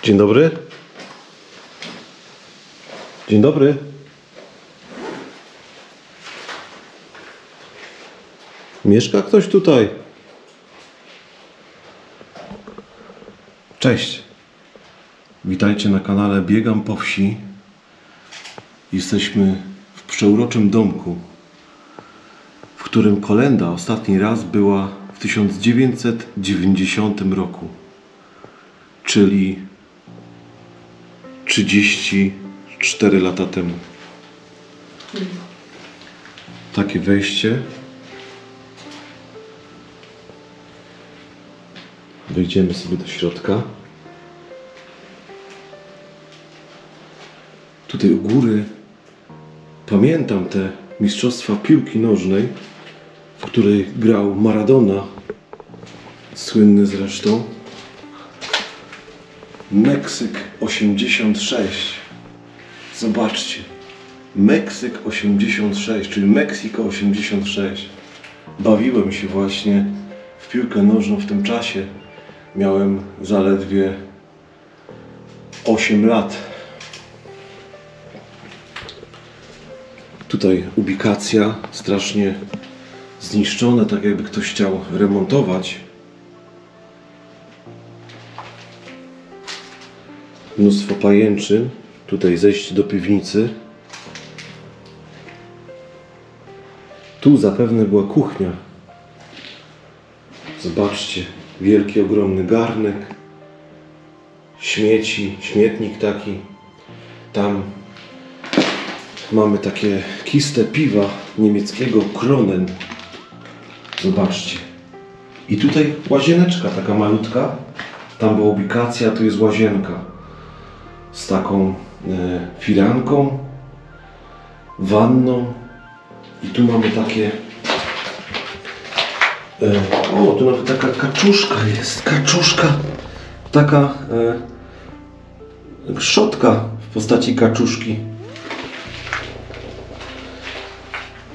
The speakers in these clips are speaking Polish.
Dzień dobry. Dzień dobry. Mieszka ktoś tutaj? Cześć. Witajcie na kanale Biegam po wsi. Jesteśmy w przeuroczym domku, w którym kolenda ostatni raz była w 1990 roku, czyli 34 lata temu. Takie wejście. Wejdziemy sobie do środka. Tutaj u góry pamiętam te mistrzostwa piłki nożnej, w której grał Maradona, słynny zresztą. Meksyk 86. Zobaczcie. Meksyk 86, czyli Meksiko 86. Bawiłem się właśnie w piłkę nożną w tym czasie. Miałem zaledwie 8 lat. Tutaj ubikacja strasznie zniszczone, tak jakby ktoś chciał remontować. Mnóstwo pajęczyn. Tutaj zejście do piwnicy. Tu zapewne była kuchnia. Zobaczcie, wielki, ogromny garnek. Śmieci, śmietnik taki. Tam mamy takie kiste piwa niemieckiego Kronen. Zobaczcie. I tutaj łazieneczka taka malutka. Tam była ubikacja, tu jest łazienka. Z taką firanką, wanną. I tu mamy takie... o, tu nawet taka kaczuszka jest. Kaczuszka. Taka szczotka w postaci kaczuszki.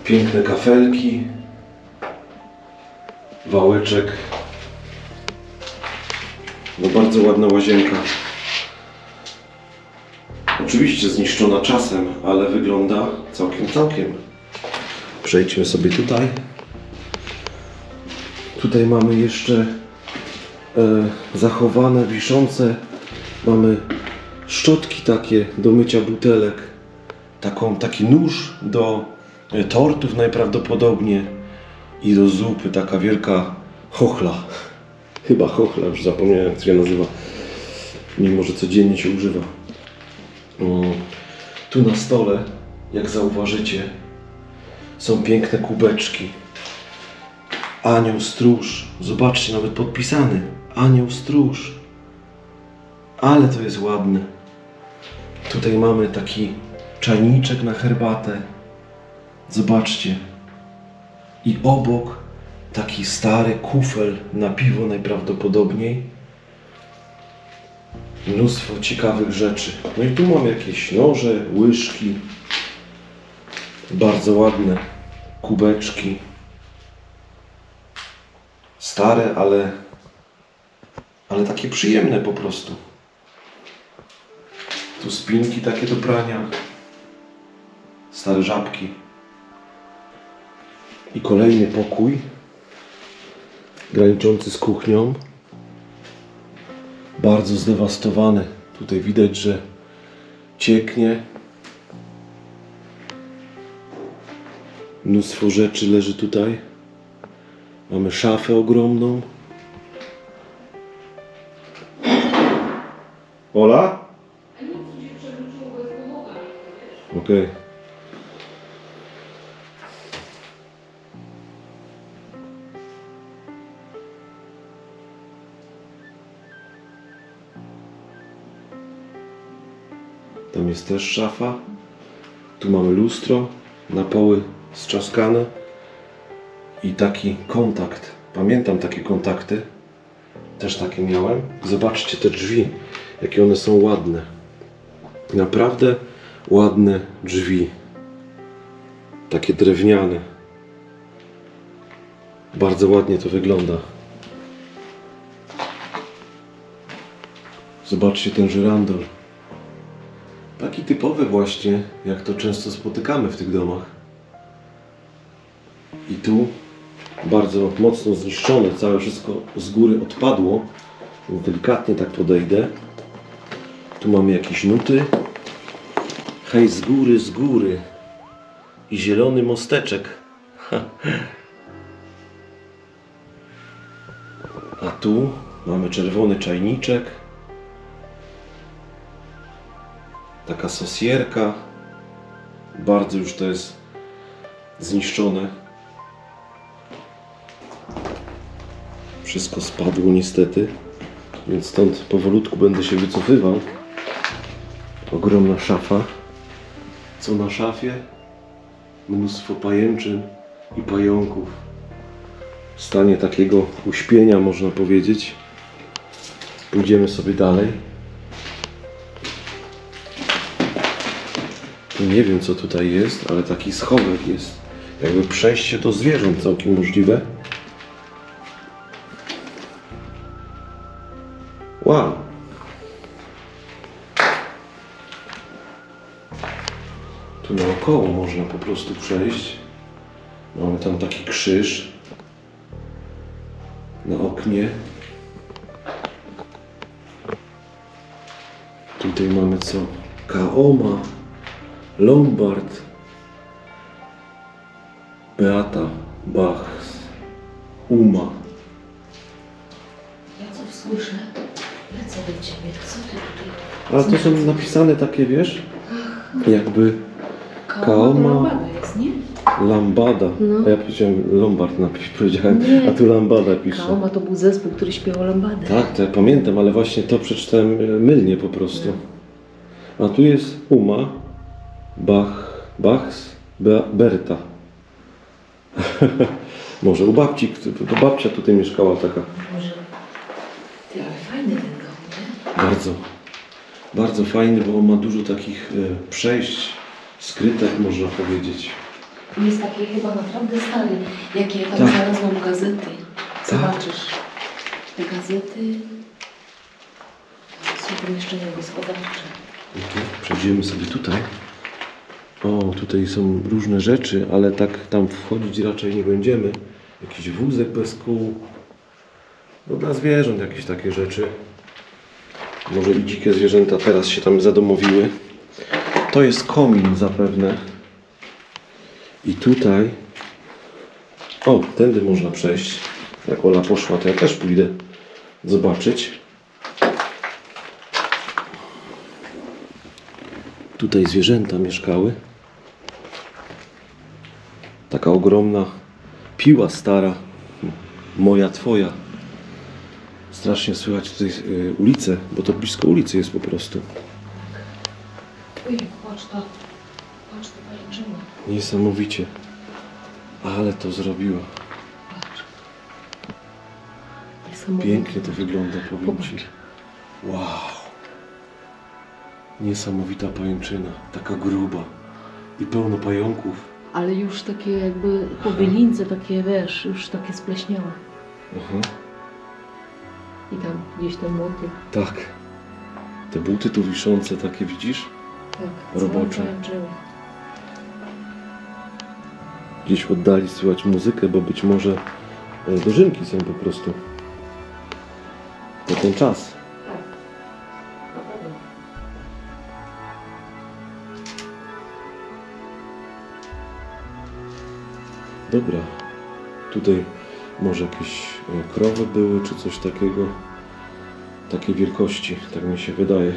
Piękne kafelki. Wałeczek. No bardzo ładna łazienka. Oczywiście zniszczona czasem, ale wygląda całkiem. Przejdźmy sobie tutaj. Tutaj mamy jeszcze zachowane, wiszące. Mamy szczotki takie do mycia butelek. Taki nóż do tortów najprawdopodobniej. I do zupy taka wielka chochla. Chyba chochla, już zapomniałem jak się nazywa. Mimo że codziennie się używa. Tu na stole, jak zauważycie, są piękne kubeczki. Anioł stróż. Zobaczcie, nawet podpisany. Anioł stróż. Ale to jest ładne. Tutaj mamy taki czajniczek na herbatę. Zobaczcie. I obok taki stary kufel na piwo najprawdopodobniej. Mnóstwo ciekawych rzeczy. No i tu mamy jakieś noże, łyżki. Bardzo ładne kubeczki. Stare, ale takie przyjemne po prostu. Tu spinki takie do prania. Stare żabki. I kolejny pokój. Graniczący z kuchnią. Bardzo zdewastowany. Tutaj widać, że cieknie. Mnóstwo rzeczy leży tutaj. Mamy szafę ogromną. Ola? Okej. Tam jest też szafa. Tu mamy lustro, napoły strzaskane i taki kontakt. Pamiętam takie kontakty. Też takie miałem. Zobaczcie te drzwi, jakie one są ładne. Naprawdę ładne drzwi. Takie drewniane. Bardzo ładnie to wygląda. Zobaczcie ten żyrandol. Taki typowy właśnie, jak to często spotykamy w tych domach. I tu bardzo mocno zniszczone, całe wszystko z góry odpadło. Delikatnie tak podejdę. Tu mamy jakieś nuty. Hej, z góry. I zielony mosteczek. A tu mamy czerwony czajniczek. Taka sosierka. Bardzo już to jest zniszczone. Wszystko spadło niestety. Więc stąd powolutku będę się wycofywał. Ogromna szafa. Co na szafie? Mnóstwo pajęczyn i pająków. W stanie takiego uśpienia, można powiedzieć. Pójdziemy sobie dalej. Nie wiem, co tutaj jest, ale taki schowek jest. Jakby przejście do zwierząt całkiem możliwe. Wow! Tu naokoło można po prostu przejść. Mamy tam taki krzyż na oknie. Tutaj mamy co? Kaoma, Lombard, Beata, Bach, Uma. Ja coś słyszę. Lecę do ciebie. Co ty tutaj? Ale to są napisane takie, wiesz? Jakby Kaoma, Lambada jest, nie? Lambada. No. A ja powiedziałem Lombard powiedziałem, Nie. a tu Lambada pisze. Kaoma to był zespół, który śpiewał lambadę. Tak, to ja pamiętam, ale właśnie to przeczytałem mylnie po prostu. A tu jest Uma, Bachs, Berta. Może u babci, to babcia tutaj mieszkała taka. Może... Ty, ale fajny ten dom, nie? Bardzo, bardzo fajny, bo on ma dużo takich przejść, skrytek, można powiedzieć. Jest taki chyba naprawdę stary. Jakie ja tam Tak. znalazłam gazety. Zobaczysz. Te gazety są pomieszczenia gospodarcze. Przejdziemy sobie tutaj. O, tutaj są różne rzeczy, ale tak tam wchodzić raczej nie będziemy. Jakiś wózek bez kół. No dla zwierząt jakieś takie rzeczy. Może i dzikie zwierzęta teraz się tam zadomowiły. To jest komin zapewne. I tutaj... O, tędy można przejść. Jak Ola poszła, to ja też pójdę zobaczyć. Tutaj zwierzęta mieszkały. Taka ogromna piła stara. Moja, twoja. Strasznie słychać tutaj ulicę, bo to blisko ulicy jest po prostu. Oj, patrz to. Patrz to pajęczyna. Niesamowicie. Ale to zrobiła. Patrz. Niesamowite. Pięknie to wygląda, powiem Ci. Popatrz. Wow. Niesamowita pajęczyna. Taka gruba. I pełno pająków. Ale już takie jakby powielince, takie wiesz, już takie spleśniałe. Aha. I tam gdzieś ten motyw. Tak. Te buty tu wiszące, takie widzisz? Tak, Robocze. całe pajęczyny. Gdzieś w oddali słychać muzykę, bo być może dożynki są po prostu. To ten czas. Tak. Na pewno. Dobra. Tutaj może jakieś krowy były, czy coś takiego. Takiej wielkości, tak mi się wydaje.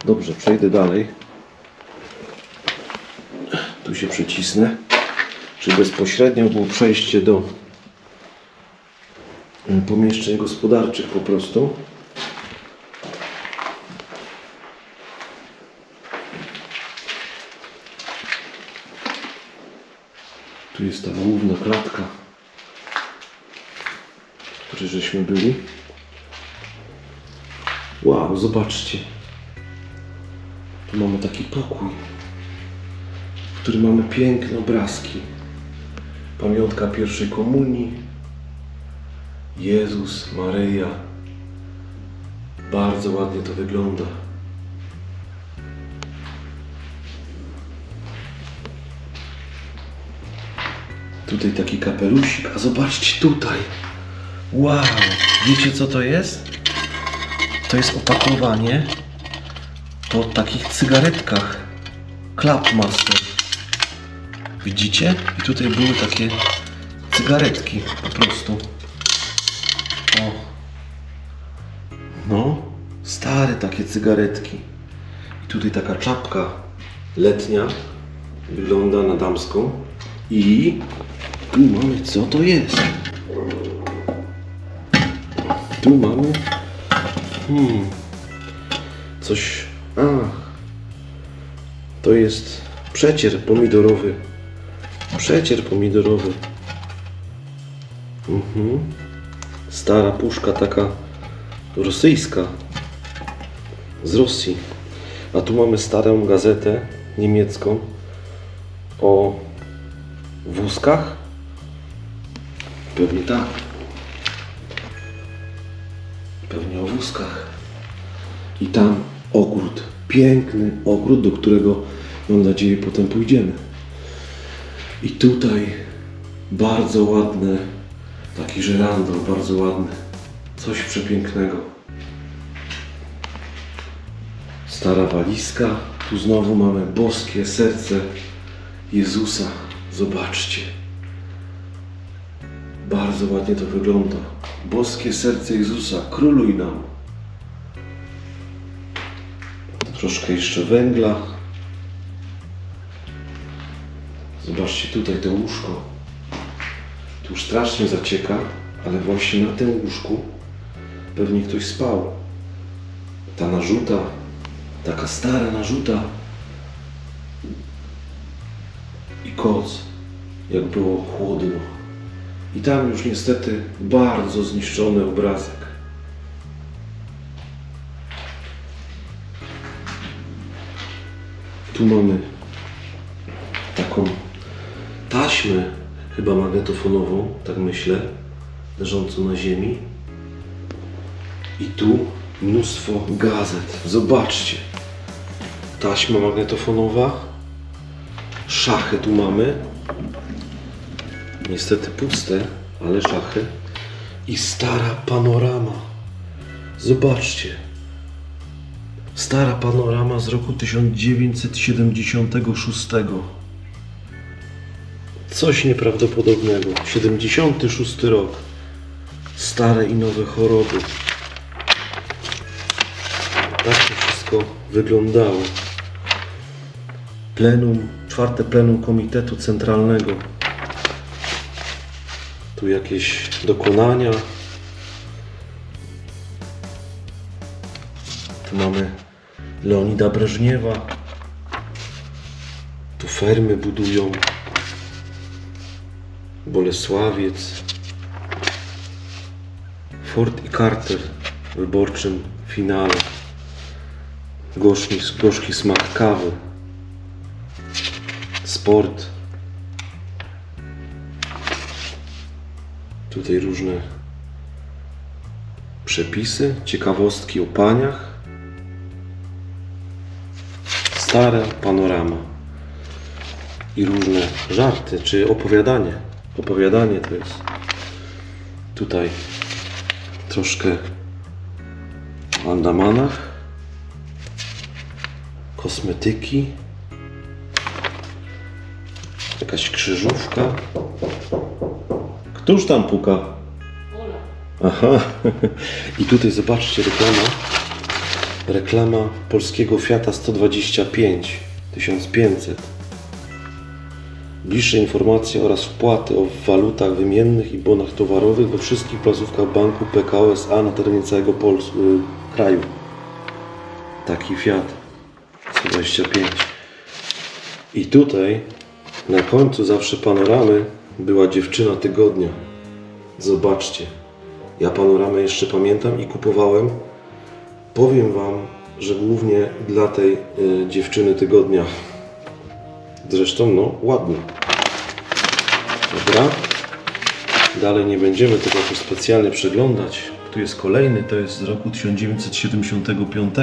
Dobrze, przejdę dalej. Tu się przycisnę. Czy bezpośrednio było przejście do pomieszczeń gospodarczych po prostu. Tu jest ta główna klatka, w której żeśmy byli. Wow, zobaczcie. Tu mamy taki pokój, w którym mamy piękne obrazki. Pamiątka pierwszej komunii. Jezus, Maryja. Bardzo ładnie to wygląda. Tutaj taki kapelusik, a zobaczcie tutaj. Wow, wiecie co to jest? To jest opakowanie po takich cygaretkach Clubmaster. Widzicie? I tutaj były takie cygaretki po prostu. O. No, stare takie cygaretki. I tutaj taka czapka letnia. Wygląda na damską. I tu mamy, co to jest? Tu mamy coś. To jest przecier pomidorowy. Przecier pomidorowy. Stara puszka taka rosyjska. Z Rosji. A tu mamy starą gazetę niemiecką o wózkach. Pewnie tak. Pewnie o wózkach. I tam ogród. Piękny ogród, do którego, mam nadzieję, potem pójdziemy. I tutaj bardzo ładne, taki żyrandol, bardzo ładny. Coś przepięknego. Stara walizka. Tu znowu mamy boskie serce Jezusa. Zobaczcie. Bardzo ładnie to wygląda. Boskie serce Jezusa, króluj nam. Troszkę jeszcze węgla. Zobaczcie tutaj to łóżko. Tu strasznie zacieka, ale właśnie na tym łóżku pewnie ktoś spał. Ta narzuta, taka stara narzuta i koc, jak było chłodno. I tam już niestety bardzo zniszczony obrazek. Tu mamy taką taśmę, chyba magnetofonową, tak myślę, leżącą na ziemi. I tu mnóstwo gazet. Zobaczcie. Taśma magnetofonowa. Szachy tu mamy. Niestety puste, ale szachy. I stara panorama. Zobaczcie. Stara panorama z roku 1976. Coś nieprawdopodobnego. 76 rok. Stare i nowe choroby. Tak to wszystko wyglądało. Plenum, 4. plenum Komitetu Centralnego. Tu jakieś dokonania. Tu mamy Leonida Breżniewa. Tu fermy budują. Bolesławiec. Ford i Carter w wyborczym finale. Gorzki smak kawy. Sport. Tutaj różne przepisy, ciekawostki o paniach. Stara panorama. I różne żarty, czy opowiadanie. Opowiadanie to jest. Tutaj troszkę o Andamanach. Kosmetyki. Jakaś krzyżówka. Któż tam puka? Ola. Aha. I tutaj zobaczcie reklama polskiego Fiata 125 1500. Bliższe informacje oraz wpłaty o walutach wymiennych i bonach towarowych we wszystkich placówkach banku PKO SA na terenie całego kraju. Taki Fiat 125. I tutaj na końcu zawsze panoramy była dziewczyna tygodnia. Zobaczcie. Ja panoramę jeszcze pamiętam i kupowałem. Powiem Wam, że głównie dla tej dziewczyny tygodnia. Zresztą, no, ładna. Dobra. Dalej nie będziemy tego jakoś specjalnie przeglądać. Tu jest kolejny, to jest z roku 1975.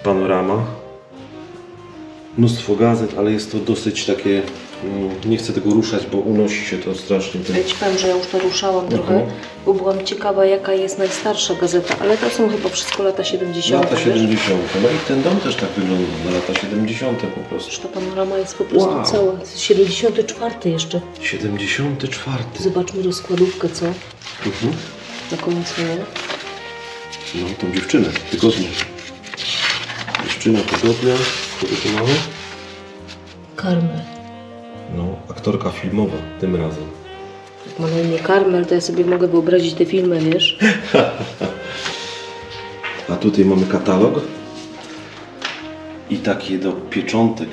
Panorama. Mnóstwo gazet, ale jest to dosyć takie... nie chcę tego ruszać, bo unosi się to strasznie. Ja ci powiem, że ja już to ruszałam trochę, bo byłam ciekawa, jaka jest najstarsza gazeta, ale to są chyba wszystko lata 70. Lata 70. No i ten dom też tak wygląda, na lata 70. po prostu. Że ta panorama jest po prostu Wow. cała. 74 jeszcze. 74. Zobaczmy rozkładówkę, co? Na końcu, nie? No, tą dziewczynę, tygodnia. Dziewczyna tygodnia. Kogo tu mamy? Karmel. No, aktorka filmowa tym razem. Jak ma na imię Karmel, to ja sobie mogę wyobrazić te filmy, wiesz? A tutaj mamy katalog. I takie do pieczątek.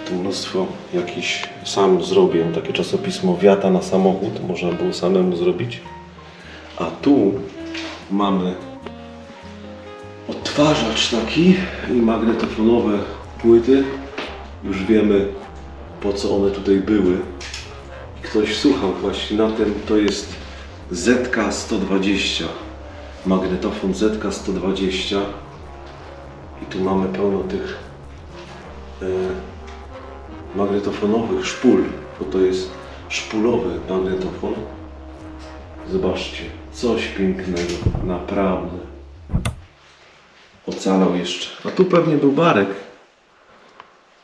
Tu mnóstwo jakiś sam zrobię. Takie czasopismo Wiata na samochód. Można było samemu zrobić. A tu mamy odtwarzacz taki i magnetofonowe płyty. Już wiemy, po co one tutaj były. Ktoś słuchał właśnie na tym. To jest ZK-120. Magnetofon ZK-120. I tu mamy pełno tych magnetofonowych szpul, bo to jest szpulowy magnetofon. Zobaczcie, coś pięknego, naprawdę. Ocalał jeszcze. A tu pewnie był barek,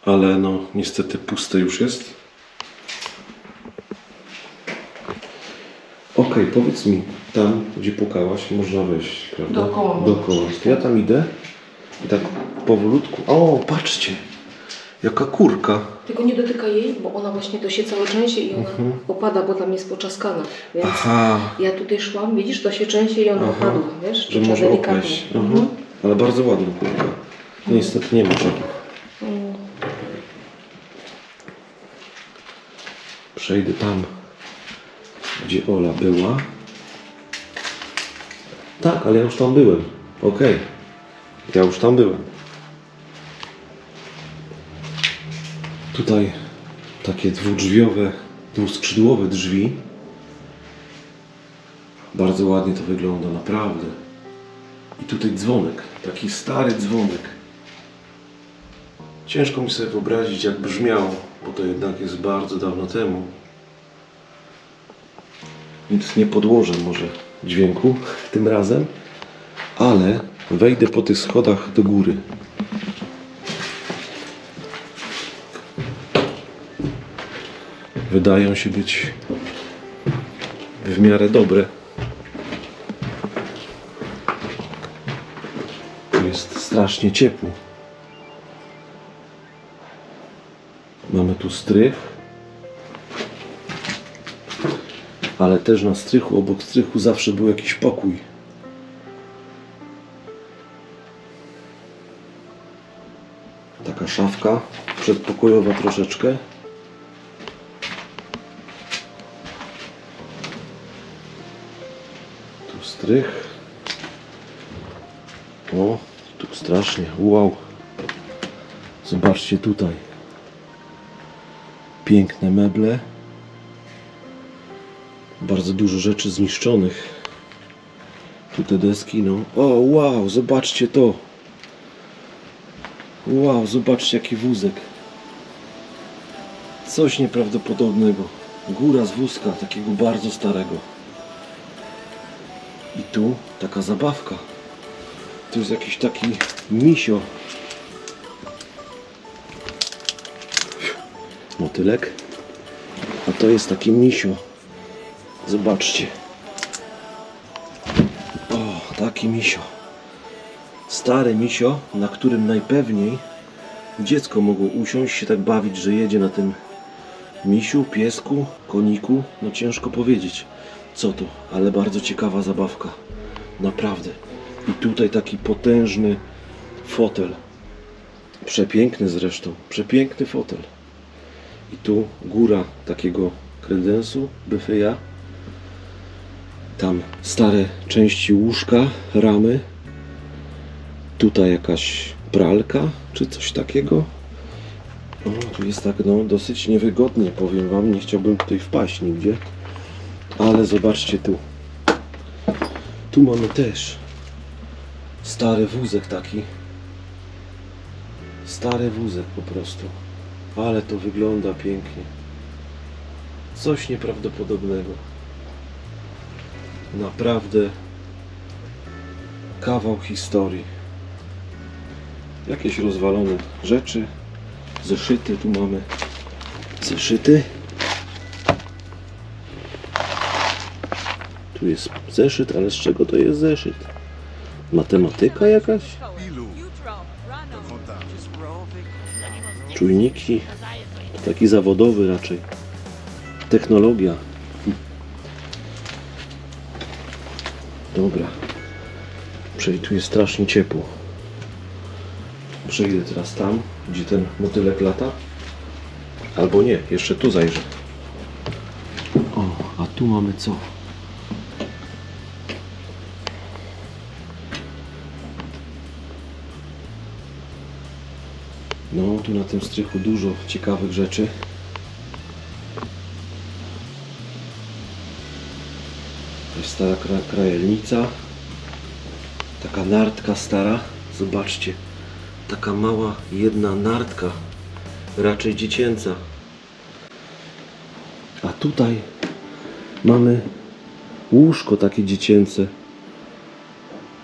ale no niestety puste już jest. Okej, powiedz mi, tam gdzie pukałaś można wejść, prawda? Dookoła. Dookoła. To ja tam idę i tak powolutku. O, patrzcie, jaka kurka. Tylko nie dotykaj jej, bo ona właśnie to się całe trzęsie i ona opada, bo tam jest poczaskana. Więc Aha, ja tutaj szłam, widzisz, to się trzęsie i ona opadła, wiesz? że Trzeba może delikatnie. opleść. Ale bardzo ładna kurka. Niestety nie ma żadnych. Przejdę tam, gdzie Ola była. Tak, ale ja już tam byłem. Okej. Ja już tam byłem. Tutaj takie dwudrzwiowe, dwuskrzydłowe drzwi. Bardzo ładnie to wygląda, naprawdę. I tutaj dzwonek, taki stary dzwonek. Ciężko mi sobie wyobrazić, jak brzmiał, bo to jednak jest bardzo dawno temu. Więc nie podłożę może dźwięku tym razem, ale wejdę po tych schodach do góry. Wydają się być w miarę dobre. Tu jest strasznie ciepło. Mamy tu strych, ale też na strychu, obok strychu zawsze był jakiś pokój. Taka szafka przedpokojowa troszeczkę. Tu strych. O, tu strasznie, wow. Zobaczcie tutaj. Piękne meble. Bardzo dużo rzeczy zniszczonych. Tu te deski, no. O, wow, zobaczcie to. Wow, zobaczcie jaki wózek. Coś nieprawdopodobnego. Góra z wózka, takiego bardzo starego. I tu taka zabawka. Tu jest jakiś taki misio. Motylek. A to jest taki misio. Zobaczcie. O, taki misio. Stary misio, na którym najpewniej dziecko mogło usiąść, się tak bawić, że jedzie na tym misiu, piesku, koniku. No ciężko powiedzieć co to, ale bardzo ciekawa zabawka. Naprawdę. I tutaj taki potężny fotel. Przepiękny zresztą. Przepiękny fotel. I tu góra takiego kredensu, byfeja. Tam stare części łóżka, ramy. Tutaj jakaś pralka, czy coś takiego. O, tu jest tak no, dosyć niewygodnie, powiem wam. Nie chciałbym tutaj wpaść nigdzie. Ale zobaczcie tu. Tu mamy też stary wózek taki. Stary wózek po prostu. Ale to wygląda pięknie. Coś nieprawdopodobnego. Naprawdę kawał historii. Jakieś rozwalone rzeczy. Zeszyty tu mamy. Zeszyty. Tu jest zeszyt, ale z czego to jest zeszyt? Matematyka jakaś? Czujniki. Taki zawodowy raczej. Technologia. Dobra. Tu jest strasznie ciepło. Przejdę teraz tam, gdzie ten motylek lata. Albo nie, jeszcze tu zajrzę. O, a tu mamy co? No, tu na tym strychu dużo ciekawych rzeczy. To jest stara krajelnica. Taka nardka stara. Zobaczcie. Taka mała, jedna nardka. Raczej dziecięca. A tutaj mamy łóżko takie dziecięce.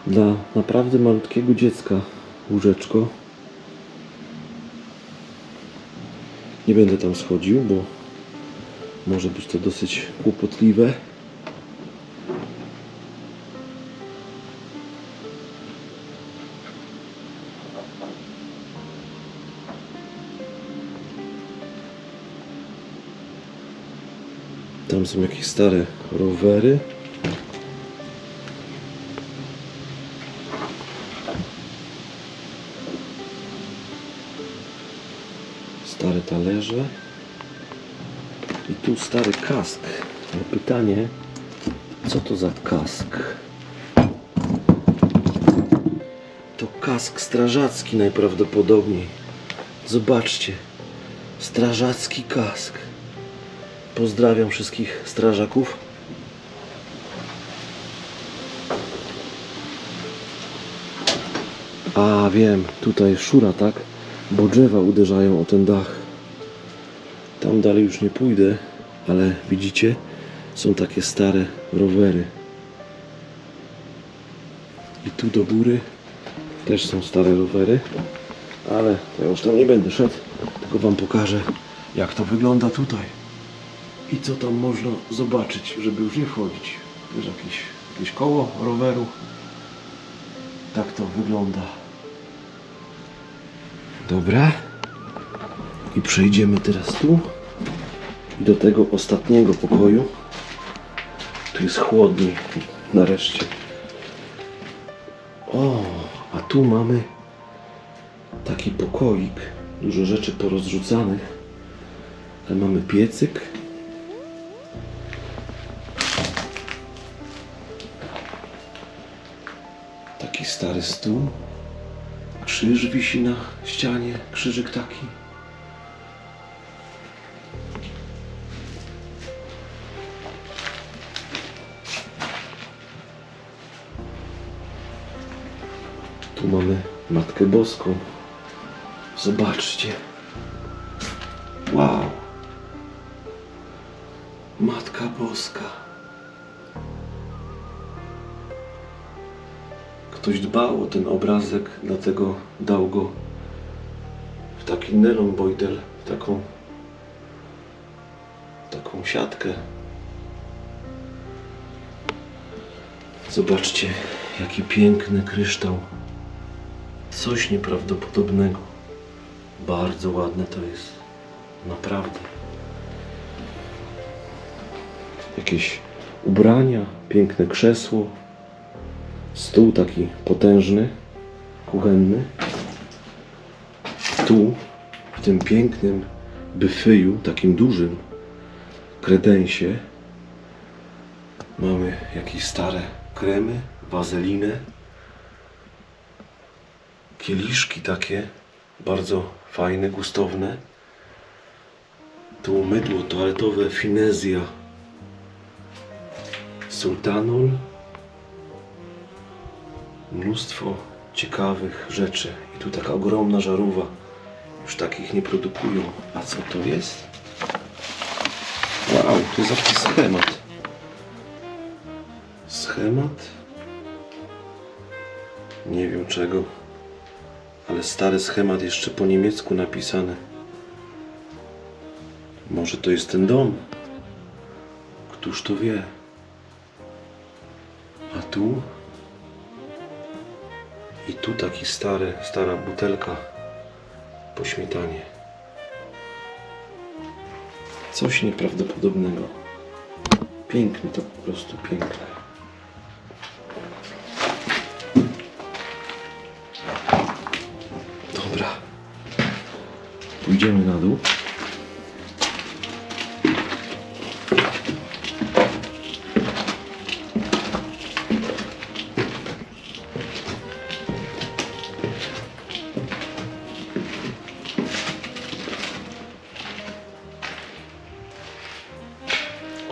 Dla naprawdę malutkiego dziecka. Łóżeczko. Nie będę tam schodził, bo może być to dosyć kłopotliwe. Tam są jakieś stare rowery. Stare talerze. I tu stary kask. Ale pytanie, co to za kask? To kask strażacki najprawdopodobniej. Zobaczcie. Strażacki kask. Pozdrawiam wszystkich strażaków. A wiem, tutaj szura, tak? Bo drzewa uderzają o ten dach. Tam dalej już nie pójdę, ale widzicie, są takie stare rowery. I tu do góry też są stare rowery, ale ja już tam nie będę szedł, tylko wam pokażę, jak to wygląda tutaj. I co tam można zobaczyć, żeby już nie wchodzić. Też jakieś koło roweru. Tak to wygląda. Dobra. I przejdziemy teraz tu. I do tego ostatniego pokoju. Tu jest chłodniej. Nareszcie. O, a tu mamy taki pokoik. Dużo rzeczy porozrzucanych. Ale mamy piecyk. Taki stary stół. Krzyż wisi na ścianie. Krzyżyk taki. Tu mamy Matkę Boską. Zobaczcie. Wow. Matka Boska. Ktoś dbał o ten obrazek, dlatego dał go w taki nelonbeutel, taką siatkę. Zobaczcie, jaki piękny kryształ. Coś nieprawdopodobnego. Bardzo ładne to jest. Naprawdę. Jakieś ubrania, piękne krzesło. Stół taki potężny, kuchenny. Tu, w tym pięknym byfeju, takim dużym kredensie, mamy jakieś stare kremy, wazelinę, kieliszki takie, bardzo fajne, gustowne. Tu mydło toaletowe Finezja. sultanol. Mnóstwo ciekawych rzeczy. I tu taka ogromna żarówa. Już takich nie produkują. A co to jest? Wow, to jest jakiś schemat. Schemat? Nie wiem czego. Ale stary schemat jeszcze po niemiecku napisany. Może to jest ten dom? Któż to wie? A tu? I tu taki stara butelka po śmietanie. Coś nieprawdopodobnego. Piękne to po prostu, piękne. Dobra. Pójdziemy na dół.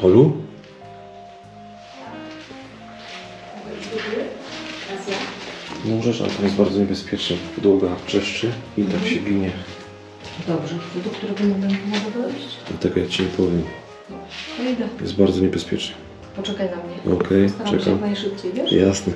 Olu? Możesz, ale to jest bardzo niebezpieczne. Podłoga czeszczy i tak się ginie. Dobrze, do którego momentu mogę dojść? Dlatego ja ci nie powiem. No idę. Jest bardzo niebezpieczne. Poczekaj na mnie. Okej, Staram się czekam. jak najszybciej, wiesz? Jasne.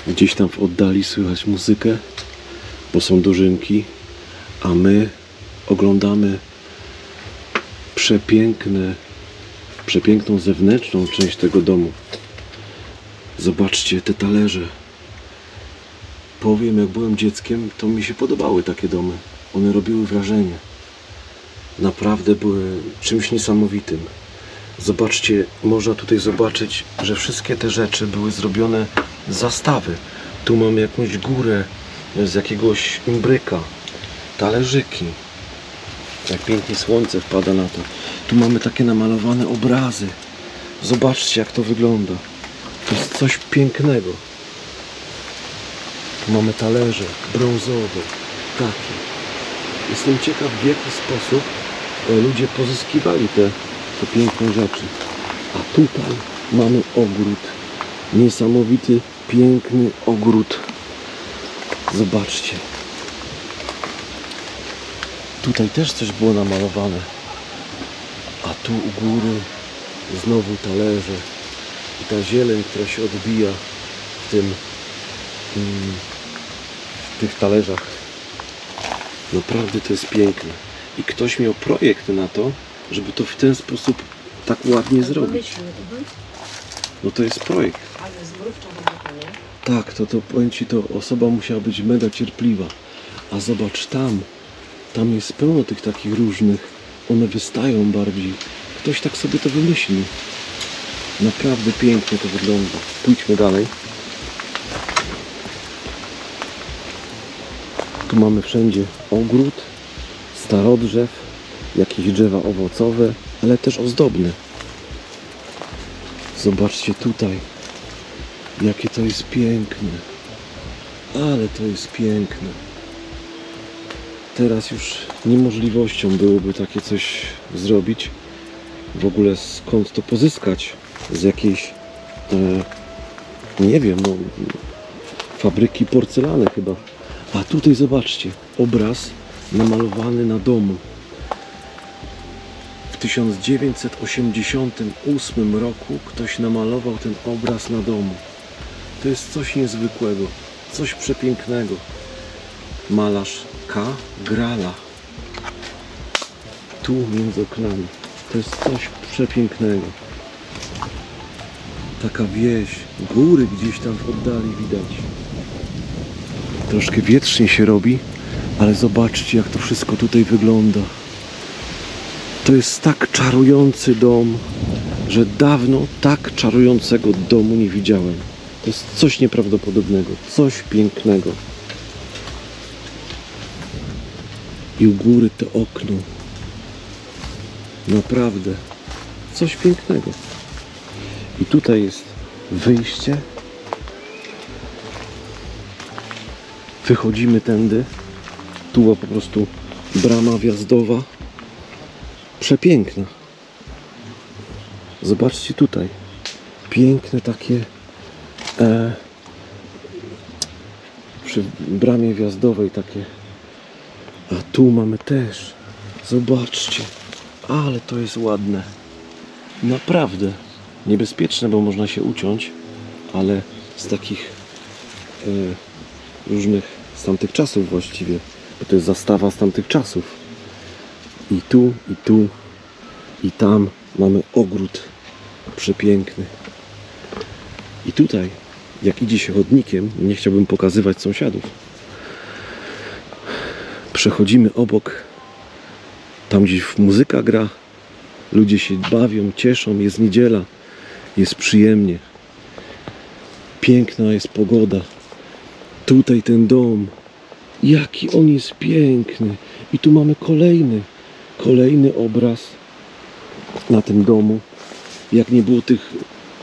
Gdzieś tam w oddali słychać muzykę, bo są dożynki, a my oglądamy przepiękną zewnętrzną część tego domu. Zobaczcie te talerze. Powiem, jak byłem dzieckiem, to mi się podobały takie domy. One robiły wrażenie. Naprawdę były czymś niesamowitym. Zobaczcie, można tutaj zobaczyć, że wszystkie te rzeczy były zrobione z zastawy. Tu mamy jakąś górę z jakiegoś imbryka, talerzyki. Jak pięknie słońce wpada na to. Tu mamy takie namalowane obrazy. Zobaczcie, jak to wygląda. To jest coś pięknego. Tu mamy talerze brązowe, takie. Jestem ciekaw, w jaki sposób ludzie pozyskiwali te piękne rzeczy. A tutaj mamy ogród. Niesamowity piękny ogród. Zobaczcie. Tutaj też coś było namalowane. A tu u góry znowu talerze. I ta zieleń, która się odbija w tych talerzach. Naprawdę to jest piękne. I ktoś miał projekt na to, żeby to w ten sposób tak ładnie zrobić. No to jest projekt. Ale zmrówcza robota, nie? Tak, to powiem Ci, to osoba musiała być mega cierpliwa. A zobacz tam jest pełno tych takich różnych. One wystają bardziej. Ktoś tak sobie to wymyślił. Naprawdę pięknie to wygląda. Pójdźmy dalej. Tu mamy wszędzie ogród, starodrzew, jakieś drzewa owocowe, ale też ozdobne. Zobaczcie tutaj, jakie to jest piękne. Ale to jest piękne. Teraz już niemożliwością byłoby takie coś zrobić. W ogóle skąd to pozyskać? Z jakiejś, nie wiem, no, fabryki porcelany chyba. A tutaj zobaczcie, obraz namalowany na domu. W 1988 roku ktoś namalował ten obraz na domu. To jest coś niezwykłego, coś przepięknego. Malarz K. Grala. Tu między oknami. To jest coś przepięknego. Taka wieś, góry gdzieś tam w oddali widać. Troszkę wietrznie się robi, ale zobaczcie, jak to wszystko tutaj wygląda. To jest tak czarujący dom, że dawno tak czarującego domu nie widziałem. To jest coś nieprawdopodobnego, coś pięknego. I u góry to okno. Naprawdę coś pięknego. I tutaj jest wyjście. Wychodzimy tędy. Tu była po prostu brama wjazdowa. Przepiękna. Zobaczcie tutaj. Piękne takie przy bramie wjazdowej takie. A tu mamy też. Zobaczcie. Ale to jest ładne. Naprawdę. Niebezpieczne, bo można się uciąć. Ale z takich różnych z tamtych czasów właściwie. Bo to jest zastawa z tamtych czasów. I tu, i tam mamy ogród przepiękny. I tutaj, jak idzie się chodnikiem, nie chciałbym pokazywać sąsiadów. Przechodzimy obok, tam gdzieś muzyka gra, ludzie się bawią, cieszą, jest niedziela, jest przyjemnie. Piękna jest pogoda. Tutaj ten dom, jaki on jest piękny. I tu mamy kolejny obraz na tym domu. Jak nie było tych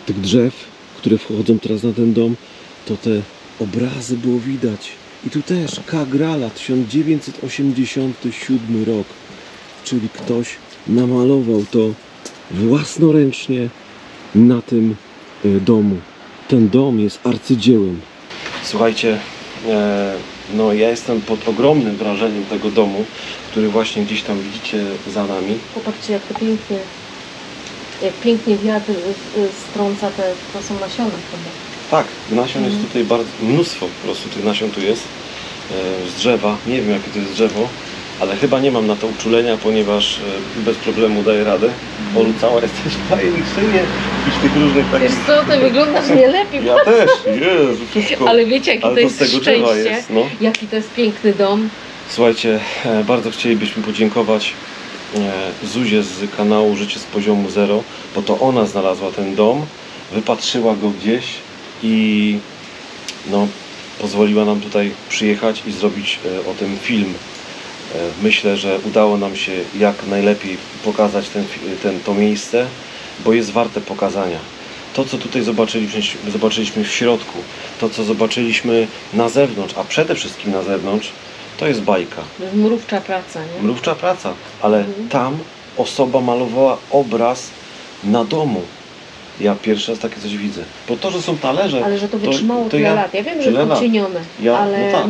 drzew, które wchodzą teraz na ten dom, to te obrazy było widać. I tu też K. Grala, 1987 rok. Czyli ktoś namalował to własnoręcznie na tym domu. Ten dom jest arcydziełem. Słuchajcie, no ja jestem pod ogromnym wrażeniem tego domu, który właśnie gdzieś tam widzicie za nami. Popatrzcie, jak pięknie wiatr strąca to są nasiona chyba. Tak, nasion jest tutaj bardzo mnóstwo, po prostu tych nasion tu jest z drzewa. Nie wiem, jakie to jest drzewo, ale chyba nie mam na to uczulenia, ponieważ bez problemu daję radę. Olu, cała jesteś w pajęczynie niż tych różnych takich... Wiesz co, ty wyglądasz nie lepiej. Ja też, Jezu, wszystko. Ale wiecie, jakie to jest z tego drzewa szczęście, jest, no. jaki to jest piękny dom. Słuchajcie, bardzo chcielibyśmy podziękować Zuzie z kanału Życie z poziomu zero, bo to ona znalazła ten dom, wypatrzyła go gdzieś i no, pozwoliła nam tutaj przyjechać i zrobić o tym film. Myślę, że udało nam się jak najlepiej pokazać to miejsce, bo jest warte pokazania. To, co tutaj zobaczyliśmy w środku, to, co zobaczyliśmy na zewnątrz, a przede wszystkim na zewnątrz, to jest bajka. Mrówcza praca, nie? Mrówcza praca, ale tam osoba malowała obraz na domu. Ja pierwszy raz takie coś widzę. Bo to, że są talerze... Ale że to wytrzymało to tyle ja- lat. Ja wiem, że tyle jest lat. odcienione, ale no tak.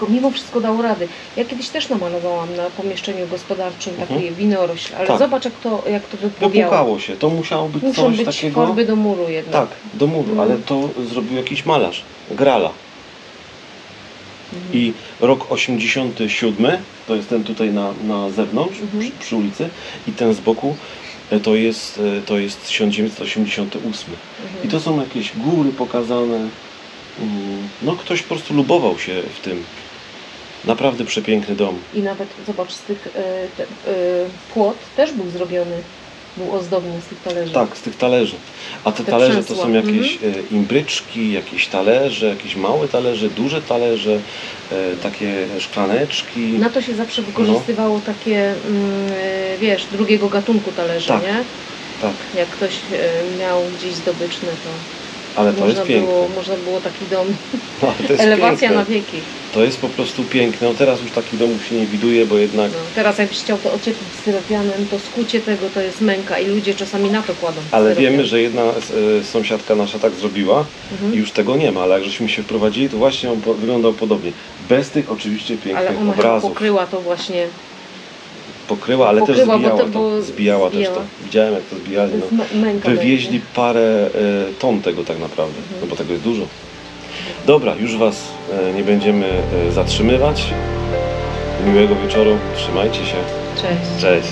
mimo wszystko dało rady. Ja kiedyś też namalowałam na pomieszczeniu gospodarczym takie winorośl, ale Tak. zobacz jak to wypłowiało. Wypłukało się. To musiało być Muszą coś być takiego... formy do muru jednak. Tak, do muru, ale to zrobił jakiś malarz, Grala. I rok 87, to jest ten tutaj na zewnątrz, przy ulicy, i ten z boku to jest 1988. I to są jakieś góry pokazane. No ktoś po prostu lubował się w tym. Naprawdę przepiękny dom. I nawet zobacz, z tych płot też był zrobiony, był ozdobny z tych talerzy. Tak, z tych talerzy. A te Te talerze to krzesła. są jakieś imbryczki, jakieś talerze, jakieś małe talerze, duże talerze, takie szklaneczki. Na to się zawsze wykorzystywało takie, wiesz, drugiego gatunku talerze, Tak. nie? Tak, Jak ktoś miał gdzieś zdobyczne, to ale to jest piękne. można było taki dom, No, to jest elewacja piękne. na wieki. To jest po prostu piękne. No teraz już takich domów się nie widuje, bo jednak No, teraz jakbyś chciał to ocieplić styropianem, to skucie tego to jest męka i ludzie czasami na to kładą. ale styropian. wiemy, że jedna sąsiadka nasza tak zrobiła i już tego nie ma, ale jak żeśmy się wprowadzili, to właśnie on wyglądał podobnie. Bez tych oczywiście Ale pięknych ona obrazów. pokryła to właśnie Pokryła, ale Pokryła, też zbijała bo zbijała też zbijała. to. Widziałem, jak to zbijali. No. męka. Wywieźli parę ton tego tak naprawdę, no bo tego jest dużo. Dobra, już Was nie będziemy zatrzymywać. Miłego wieczoru, trzymajcie się. Cześć. Cześć.